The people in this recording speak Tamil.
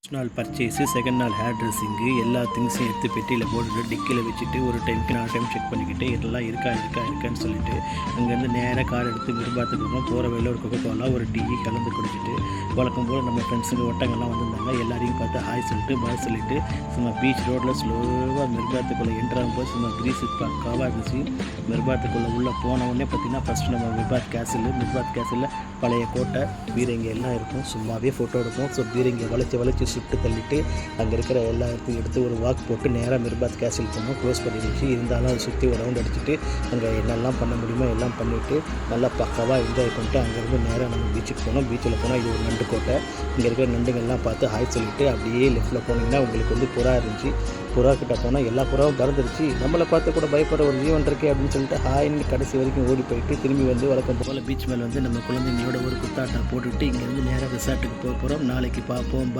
ஃபர்ஸ்ட் நாள் பர்ச்சேஸு, செகண்ட் நாள் ஹேர் ட்ரெஸ்ஸிங்கு, எல்லா திங்ஸையும் எடுத்து பெட்டியில் போட்டுட்டு டிக்கியில் வச்சுட்டு ஒரு டைமுக்கு 4 டைம் செக் பண்ணிக்கிட்டு எல்லாம் இருக்கான்னு சொல்லிட்டு அங்கேருந்து நேராக கார் எடுத்து விரும்பாத்துக்கு போகிறோம். போகிற வழியில் ஒரு கொக்கோலா ஒரு டீ கலந்து குடிச்சிட்டு வழக்கம் போல் நம்ம ஃப்ரெண்ட்ஸுங்க ஒட்டங்கள்லாம் வந்திருந்தாங்க. எல்லாரையும் பார்த்து ஹாய் சொல்லிட்டு பாய் சொல்லிட்டு சும்மா பீச் ரோட்டில் ஸ்லோவாக மிருபாத்துக்குள்ளே என்ட்ராகும் போது சும்மா ப்ரீஸ் பக்காவாக இருந்துச்சு. மிருபாத்துக்குள்ளே உள்ளே போனவுடனே பார்த்திங்கன்னா ஃபஸ்ட்டு நம்ம மிர்பாத் கேசலில் பழைய கோட்டை பீரங்கி எல்லாம் இருக்கும். சும்மாவே ஃபோட்டோ எடுப்போம். ஸோ பீரங்கியை வளைச்சி சுட்டு தள்ளிட்டு அங்கே இருக்கிற எல்லா இடத்தையும் எடுத்து ஒரு வாக் போட்டு நேராக மிர்பாத் கேசல் போனோம். க்ளோஸ் பண்ணிடுச்சு. இருந்தாலும் அதை சுற்றி ஒரு ரவுண்ட் அடிச்சுட்டு அங்கே என்னெல்லாம் பண்ண முடியுமோ எல்லாம் பண்ணிவிட்டு நல்லா பக்காவாக என்ஜாய் பண்ணிட்டு அங்கேருந்து நேராக நம்ம பீச்சுக்கு போனோம். பீச்சில் போனால் இது ஒரு நண்டு கோட்டை. இங்கே இருக்கிற நண்டுங்கள்லாம் பார்த்து ஹாய் சொல்லிவிட்டு அப்படியே லெஃப்ட்டில் போனீங்கன்னா உங்களுக்கு புறா இருந்துச்சு. புறா கிட்ட போனால் எல்லா புறாவும் பறந்துருச்சு. நம்மளை பார்த்து கூட பயப்படுற ஒரு ஜீவன் இருக்கே அப்படின்னு சொல்லிட்டு ஹாய்ன்னு கடைசி வரைக்கும் ஓடி போயிட்டு திரும்பி வந்து வழக்கம் போல் பீச் மேலே நம்ம குழந்தைங்களோட ஒரு குத்தாட்டம் போட்டுவிட்டு இங்கேருந்து நேராக ரிசார்ட்டுக்கு போக போகிறோம். நாளைக்கு பார்ப்போம்.